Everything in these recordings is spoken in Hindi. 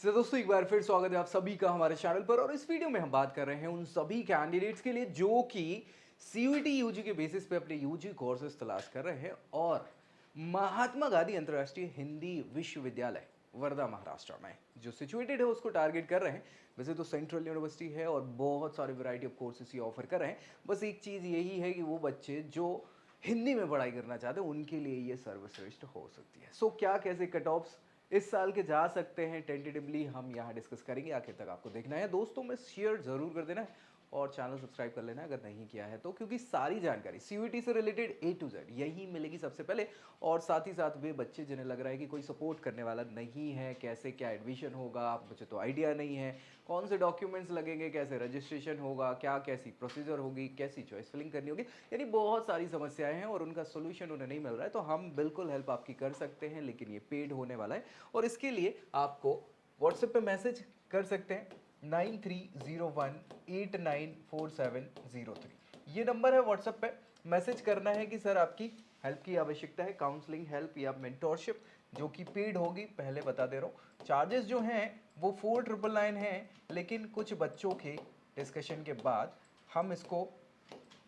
दोस्तों एक बार फिर स्वागत है आप सभी का हमारे चैनल पर। और इस वीडियो में हम बात कर रहे हैं उन सभी कैंडिडेट्स के लिए जो कि सीयूईटी यूजी के बेसिस पे अपने यूजी कोर्सेज तलाश कर रहे हैं और महात्मा गांधी अंतर्राष्ट्रीय हिंदी विश्वविद्यालय वर्धा महाराष्ट्र में जो सिचुएटेड है उसको टारगेट कर रहे हैं। वैसे तो सेंट्रल यूनिवर्सिटी है और बहुत सारे वैरायटी ऑफ कोर्सेज ये ऑफर कर रहे हैं। बस एक चीज़ यही है कि वो बच्चे जो हिंदी में पढ़ाई करना चाहते हैं उनके लिए ये सर्वश्रेष्ठ हो सकती है। सो क्या कैसे कट ऑफ्स इस साल के जा सकते हैं टेंटेटिवली हम यहाँ डिस्कस करेंगे। आखिर तक आपको देखना है, दोस्तों में शेयर जरूर कर देना है और चैनल सब्सक्राइब कर लेना है अगर नहीं किया है तो, क्योंकि सारी जानकारी सीयूईटी से रिलेटेड ए टू जेड यही मिलेगी सबसे पहले। और साथ ही साथ वे बच्चे जिन्हें लग रहा है कि कोई सपोर्ट करने वाला नहीं है, कैसे क्या एडमिशन होगा मुझे तो आइडिया नहीं है, कौन से डॉक्यूमेंट्स लगेंगे, कैसे रजिस्ट्रेशन होगा, क्या कैसी प्रोसीजर होगी, कैसी चॉइस फिलिंग करनी होगी, यानी बहुत सारी समस्याएं हैं और उनका सोल्यूशन उन्हें नहीं मिल रहा है। तो हम बिल्कुल हेल्प आपकी कर सकते हैं, लेकिन ये पेड होने वाला है और इसके लिए आपको व्हाट्सएप पे मैसेज कर सकते हैं 9301894703। ये नंबर है व्हाट्सएप पे। मैसेज करना है कि सर आपकी हेल्प की आवश्यकता है, काउंसलिंग हेल्प या मेंटोरशिप, जो कि पेड होगी। पहले बता दे रहा हूँ चार्जेस जो हैं वो 4999 हैं, लेकिन कुछ बच्चों के डिस्कशन के बाद हम इसको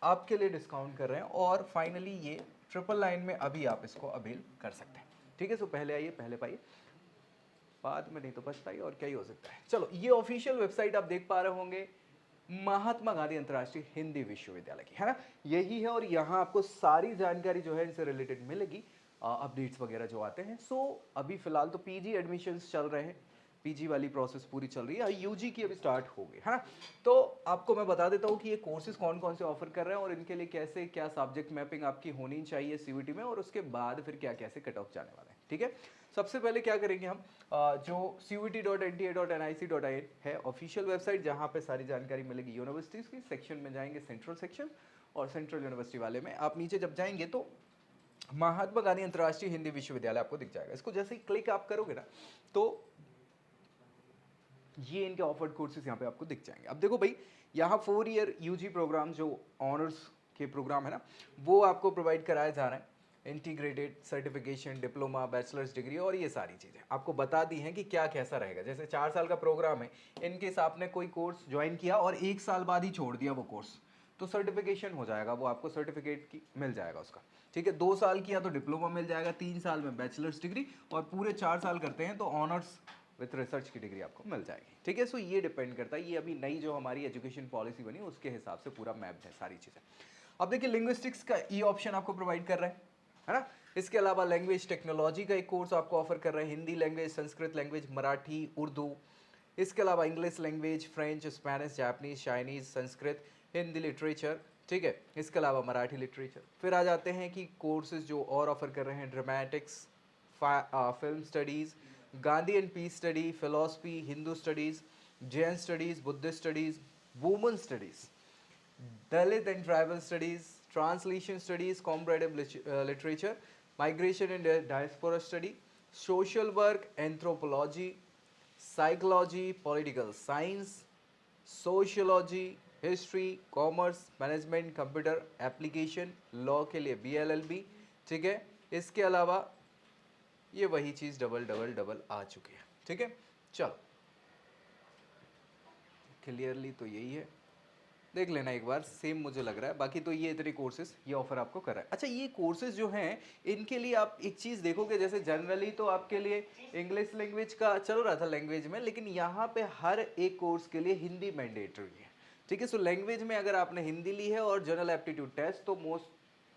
आपके लिए डिस्काउंट कर रहे हैं और फाइनली ये 999 में अभी आप इसको अवेल कर सकते हैं। ठीक है, सो पहले आइए, पहले पाइए, बाद में नहीं तो पछताइए और क्या ही हो सकता है। चलो, ये ऑफिशियल वेबसाइट आप देख पा रहे होंगे महात्मा गांधी अंतर्राष्ट्रीय हिंदी विश्वविद्यालय की, है ना, यही है। और यहाँ आपको सारी जानकारी जो है इनसे रिलेटेड मिलेगी, अपडेट्स वगैरह जो आते हैं। सो अभी फिलहाल तो पीजी एडमिशन्स चल रहे हैं, पीजी वाली प्रोसेस पूरी चल रही है, यूजी की अभी स्टार्ट हो गई, है ना। तो आपको मैं बता देता हूँ कि ये कोर्सेज कौन कौन से ऑफर कर रहे हैं और इनके लिए कैसे क्या सब्जेक्ट मैपिंग आपकी होनी चाहिए सीयूईटी में, और उसके बाद फिर क्या कैसे कट ऑफ जाने वाले हैं। ठीक है, सबसे पहले क्या करेंगे हम, जो CUET.NTA.NIC.in है ऑफिशियल वेबसाइट, जहाँ पे सारी जानकारी मिलेगी यूनिवर्सिटीज़ की, सेक्शन में जाएंगे सेंट्रल सेक्शन, और सेंट्रल यूनिवर्सिटी वाले में आप नीचे जब जाएंगे तो महात्मा गांधी अंतर्राष्ट्रीय हिंदी विश्वविद्यालय आपको दिख जाएगा। इसको जैसे ही क्लिक आप करोगे ना तो ये इनके ऑफर्ड कोर्सेज यहाँ पे आपको दिख जाएंगे। अब देखो भाई, यहाँ 4 ईयर यूजी प्रोग्राम जो ऑनर्स के प्रोग्राम है ना, वो आपको प्रोवाइड कराया जा रहा है। Integrated certification, diploma, bachelors degree और ये सारी चीज़ें आपको बता दी हैं कि क्या कैसा रहेगा। जैसे 4 साल का प्रोग्राम है, इनकेस आपने कोई कोर्स ज्वाइन किया और 1 साल बाद ही छोड़ दिया वो कोर्स, तो सर्टिफिकेशन हो जाएगा, वो आपको सर्टिफिकेट की मिल जाएगा उसका। ठीक है, 2 साल किया तो डिप्लोमा मिल जाएगा, 3 साल में बैचलर्स डिग्री, और पूरे 4 साल करते हैं तो ऑनर्स विथ रिसर्च की डिग्री आपको मिल जाएगी। ठीक है, सो ये डिपेंड करता है, ये अभी नई जो हमारी एजुकेशन पॉलिसी बनी उसके हिसाब से पूरा मैप्ड है सारी चीज़ें। अब देखिए, लिंग्विस्टिक्स का ई ऑप्शन आपको प्रोवाइड कर रहा है ना। इसके अलावा लैंग्वेज टेक्नोलॉजी का एक कोर्स आपको ऑफर कर रहे हैं, हिंदी लैंग्वेज, संस्कृत लैंग्वेज, मराठी, उर्दू। इसके अलावा English language, French, Spanish, Japanese, Chinese, Sanskrit, Hindi literature. ठीक है, इसके अलावा मराठी लिटरेचर। फिर आ जाते हैं कि कोर्सेज जो और ऑफर कर रहे हैं, dramatics, film studies, Gandhi and peace study, philosophy, Hindu studies, Jain studies, Buddhist studies, woman studies, Dalit and tribal studies, translation studies, comparative literature, migration and diaspora study, social work, anthropology, psychology, political science, sociology, history, commerce, management, computer application, law के लिए BLLB। ठीक है, इसके अलावा ये वही चीज़ डबल डबल डबल आ चुकी है। ठीक है, चलो, क्लियरली तो यही है, देख लेना एक बार, सेम मुझे लग रहा है। बाकी तो ये इतने कोर्सेज ये ऑफर आपको कर रहा है। अच्छा, ये कोर्सेज जो हैं इनके लिए आप एक चीज़ देखोगे, जैसे जनरली तो आपके लिए इंग्लिश लैंग्वेज का चल रहा था लैंग्वेज में, लेकिन यहाँ पे हर एक कोर्स के लिए हिंदी मैंडेटरी है। ठीक है, सो लैंग्वेज में अगर आपने हिंदी ली है और जनरल एप्टीट्यूड टेस्ट, तो मोस्ट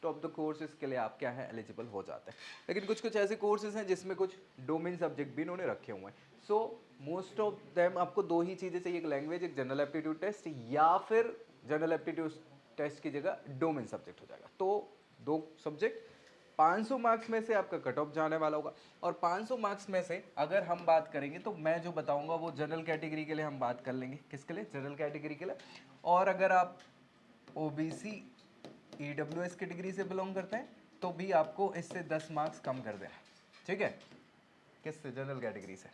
ऑफ द कोर्सेज के लिए आप क्या है, एलिजिबल हो जाते हैं। लेकिन कुछ कुछ ऐसे कोर्सेज हैं जिसमें कुछ डोमेन सब्जेक्ट भी इन्होंने रखे हुए हैं। सो मोस्ट ऑफ देम आपको दो ही चीज़ें चाहिए, एक लैंग्वेज, एक जनरल एप्टीट्यूड टेस्ट, या फिर जनरल एप्टीट्यूड टेस्ट की जगह डोमेन सब्जेक्ट हो जाएगा। तो 2 सब्जेक्ट, 500 मार्क्स में से आपका कट ऑफ जाने वाला होगा। और 500 मार्क्स में से अगर हम बात करेंगे तो मैं जो बताऊंगा वो जनरल कैटेगरी के लिए हम बात कर लेंगे। किसके लिए? जनरल कैटेगरी के लिए। और अगर आप OBC EWS कैटेगरी से बिलोंग करते हैं तो भी आपको इससे 10 मार्क्स कम कर देना। ठीक है, किससे? जनरल कैटेगरी से।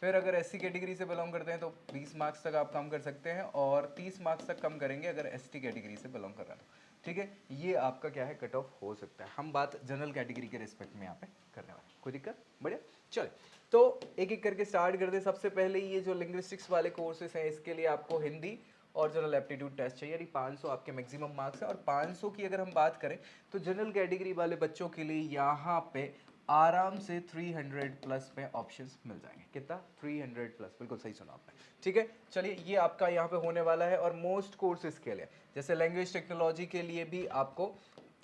फिर अगर SC कैटेगरी से बिलोंग करते हैं तो 20 मार्क्स तक आप कम कर सकते हैं, और 30 मार्क्स तक कम करेंगे अगर ST कैटेगरी से बिलोंग कर रहे हैं। ठीक है, ये आपका क्या है कट ऑफ हो सकता है। हम बात जनरल कैटेगरी के रिस्पेक्ट में यहाँ पे करने वाले हैं, कोई दिक्कत? बढ़िया, चले तो एक एक करके स्टार्ट करते हैं। सबसे पहले ये जो लिंग्विस्टिक्स वाले कोर्सेस हैं इसके लिए आपको हिंदी और जनरल एप्टीट्यूड टेस्ट चाहिए, यानी 500 आपके मैक्सिमम मार्क्स है। और 500 की अगर हम बात करें तो जनरल कैटेगरी वाले बच्चों के लिए यहाँ पे आराम से 300 प्लस में ऑप्शंस मिल जाएंगे। कितना? 300 प्लस, बिल्कुल सही सुना आपने। ठीक है, चलिए ये आपका यहाँ पे होने वाला है। और मोस्ट कोर्सेज के लिए जैसे लैंग्वेज टेक्नोलॉजी के लिए भी आपको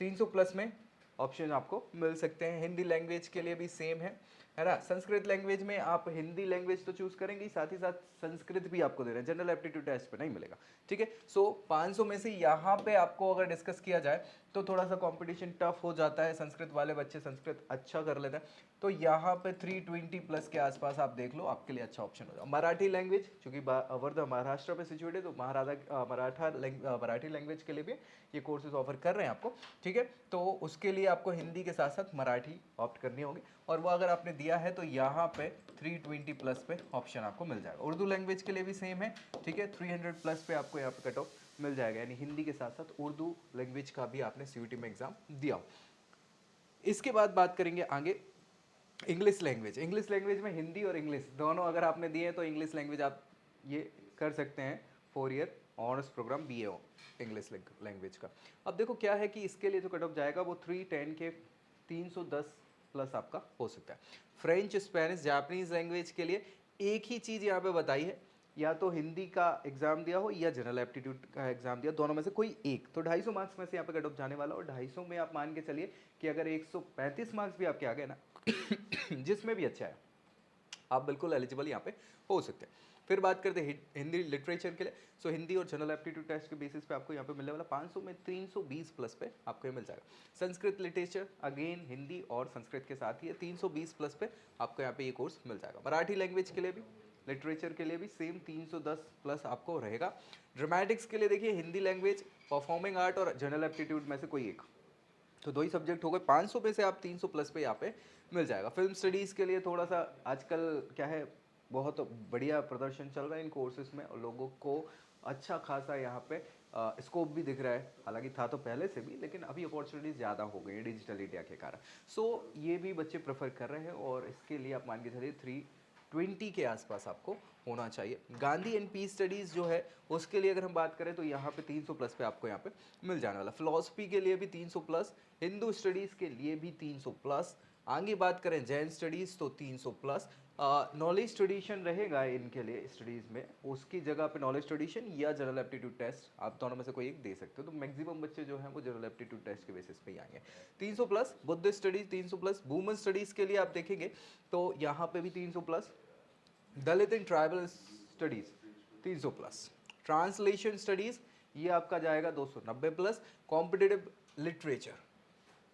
300 प्लस में ऑप्शन आपको मिल सकते हैं। हिंदी लैंग्वेज के लिए भी सेम है ना। संस्कृत लैंग्वेज में आप हिंदी लैंग्वेज तो चूज करेंगे, साथ ही साथ संस्कृत भी आपको दे रहे हैं, जनरल एप्टीट्यूड टेस्ट पे नहीं मिलेगा। ठीक है, सो 500 में से यहाँ पे आपको अगर डिस्कस किया जाए तो थोड़ा सा कंपटीशन टफ हो जाता है। संस्कृत वाले बच्चे संस्कृत अच्छा कर लेते हैं, तो यहाँ पे 320 प्लस के आसपास आप देख लो, आपके लिए अच्छा ऑप्शन हो जाए। मराठी लैंग्वेज चूंकि वर्धा महाराष्ट्र पे सिचुएटेड है, तो मराठी लैंग्वेज के लिए भी ये कोर्सेज ऑफर कर रहे हैं आपको। ठीक है, तो उसके लिए आपको हिंदी के साथ साथ मराठी ऑप्ट करनी होगी, और वो अगर आपने दिया है तो यहाँ पे 320 प्लस पे ऑप्शन आपको मिल जाएगा। उर्दू लैंग्वेज के लिए भी सेम है। ठीक है, 300 प्लस पे आपको यहाँ पे कट ऑफ मिल जाएगा, यानी हिंदी के साथ साथ उर्दू लैंग्वेज का भी आपने सीयूटी में एग्जाम दिया हो। इसके बाद बात करेंगे आगे इंग्लिश लैंग्वेज। इंग्लिश लैंग्वेज में हिंदी और इंग्लिश दोनों अगर आपने दिए हैं तो इंग्लिश लैंग्वेज आप ये कर सकते हैं 4 year honours program BA English language का। अब देखो क्या है कि इसके लिए जो कट ऑफ जाएगा वो 310 के 310 प्लस आपका हो सकता है। फ्रेंच, स्पेनिश, जापानीज लैंग्वेज के लिए एक ही चीज़ यहाँ पे बताई है, या तो हिंदी का एग्जाम दिया हो या जनरल एप्टीट्यूड का एग्जाम दिया, दोनों में से कोई एक। तो 250 मार्क्स में से यहाँ पे कट ऑफ जाने वाला, और 250 में आप मान के चलिए कि अगर 135 मार्क्स भी आपके आ गए ना जिसमें भी अच्छा है, आप बिल्कुल एलिजिबल यहाँ पे हो सकते हैं। फिर बात करते हैं हिंदी लिटरेचर के लिए। सो हिंदी और जनरल एप्टीट्यूड टेस्ट के बेसिस पे आपको यहाँ पे मिलने वाला 500 में 320 प्लस पे आपको ये मिल जाएगा। संस्कृत लिटरेचर अगेन हिंदी और संस्कृत के साथ ही है, 320 प्लस पे आपको यहाँ पे ये कोर्स मिल जाएगा। मराठी लैंग्वेज के लिए भी, लिटरेचर के लिए भी सेम 310 प्लस आपको रहेगा। ड्रामेटिक्स के लिए देखिए हिंदी लैंग्वेज, परफॉर्मिंग आर्ट और जनरल एप्टीट्यूड में से कोई एक, तो 2 ही सब्जेक्ट हो गए। 500 पे से आप 300 प्लस पे यहाँ पे मिल जाएगा। फिल्म स्टडीज़ के लिए थोड़ा सा आजकल क्या है, बहुत बढ़िया प्रदर्शन चल रहा है इन कोर्सेज में, और लोगों को अच्छा खासा यहाँ पे स्कोप भी दिख रहा है। हालांकि था तो पहले से भी, लेकिन अभी अपॉर्चुनिटीज़ ज़्यादा हो गई है डिजिटल इंडिया के कारण। सो ये भी बच्चे प्रेफर कर रहे हैं, और इसके लिए आप मान के चलिए 320 के आसपास आपको होना चाहिए। गांधी एंड पीस स्टडीज़ जो है उसके लिए अगर हम बात करें तो यहाँ पे 300 प्लस पे आपको यहाँ पे मिल जाने वाला। फिलॉसफी के लिए भी 300 प्लस, हिंदू स्टडीज़ के लिए भी 300 प्लस। आगे बात करें जैन स्टडीज़ तो 300 प्लस। नॉलेज ट्रेडिशन रहेगा इनके लिए स्टडीज़ में, उसकी जगह पे नॉलेज ट्रेडिशन या जनरल एप्टीट्यूड टेस्ट आप दोनों में से कोई एक दे सकते हो। तो मैक्सिमम बच्चे जो हैं वो जनरल एप्टीट्यूड टेस्ट के बेसिस पे ही आएंगे। 300 plus. Buddhist studies 300 plus. Women studies के लिए आप देखेंगे तो यहाँ पे भी 300 plus. Dalit and tribal studies 300 plus. Translation studies ये आपका जाएगा 290 plus. Competitive literature,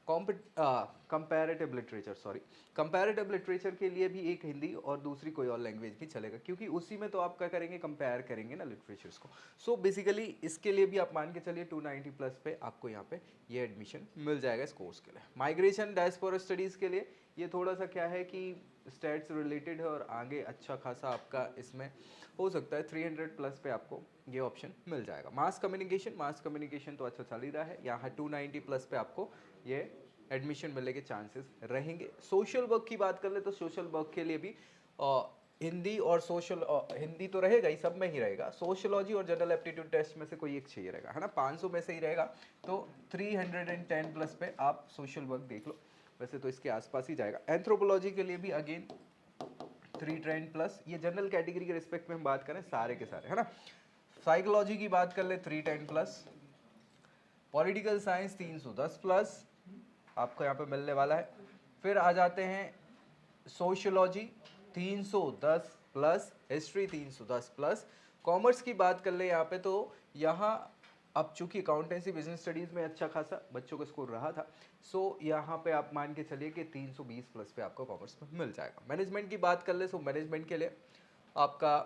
comparative literature sorry, comparative literature के लिए भी एक हिंदी और दूसरी कोई और लैंग्वेज भी चलेगा, क्योंकि उसी में तो आप क्या करेंगे, कंपेयर करेंगे ना लिटरेचर्स को। सो बेसिकली इसके लिए भी आप मान के चलिए 290 प्लस पे आपको यहाँ पे ये एडमिशन मिल जाएगा इस कोर्स के लिए। माइग्रेशन डायस्पोरा स्टडीज़ के लिए ये थोड़ा सा क्या है कि स्टेट से रिलेटेड है, और आगे अच्छा खासा आपका इसमें हो सकता है 300 प्लस पे आपको ये ऑप्शन मिल जाएगा। मास कम्युनिकेशन तो अच्छा चल ही रहा है, यहाँ 290 प्लस पे आपको ये एडमिशन मिलने के चांसेस रहेंगे। सोशल वर्क की बात कर ले तो सोशल वर्क के लिए भी हिंदी और सोशल, हिंदी तो रहेगा ही, सब में ही रहेगा। सोशलॉजी और जनरल एप्टीट्यूड टेस्ट में से कोई एक चाहिए रहेगा, है ना। 500 में से ही रहेगा, तो 310 प्लस पे आप सोशल वर्क देख लो, वैसे तो इसके आसपास ही जाएगा। एंथ्रोपोलॉजी के लिए भी अगेन 310 प्लस। ये जनरल कैटेगरी के रिस्पेक्ट में हम बात करें सारे के सारे, है ना। साइकोलॉजी की बात कर ले 310 प्लस। पॉलिटिकल साइंस 310 प्लस आपको यहाँ पे मिलने वाला है। फिर आ जाते हैं sociology 310 plus, history 310 plus. Commerce की बात कर ले यहाँ पे, तो यहाँ अब चूंकि अकाउंटेंसी बिजनेस स्टडीज़ में अच्छा खासा बच्चों का स्कोर रहा था, सो यहाँ पे आप मान के चलिए कि 320 प्लस पे आपको कॉमर्स में मिल जाएगा। मैनेजमेंट की बात कर ले, सो मैनेजमेंट के लिए आपका,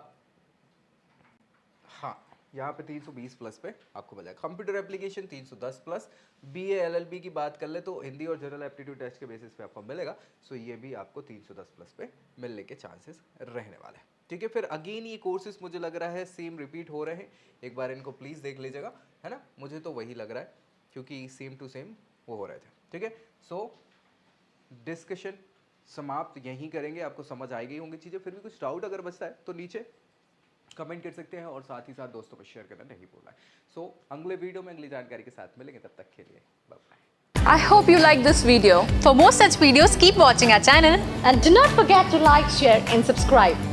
हाँ, यहाँ पे 320 प्लस पे आपको मिल जाएगा। Computer application 310 plus. BA LLB की बात कर ले तो हिंदी और जनरल एप्टीट्यूड टेस्ट के बेसिस पे आपको मिलेगा, सो ये भी आपको 310 प्लस पे मिलने के चांसेस रहने वाले हैं। ठीक है, फिर अगेन ये कोर्सेज मुझे लग रहा है सेम रिपीट हो रहे हैं, एक बार इनको प्लीज़ देख लीजिएगा, है ना, मुझे तो वही लग रहा है। क्योंकि सेम टू सेम वो हो रहे थे, ठीक है। सो डिस्कशन समाप्त यहीं करेंगे, आपको समझ आ गई होंगी चीज़ें। फिर भी कुछ डाउट अगर बचता है तो नीचे कमेंट कर सकते हैं, और साथ ही साथ दोस्तों को शेयर करना नहीं भूलना है। सो अगले वीडियो में अगली जानकारी के साथ मिलेंगे, तब तक के लिए bye bye. I hope you like this video. For more such videos, keep watching our channel. And do not forget to like, share and subscribe.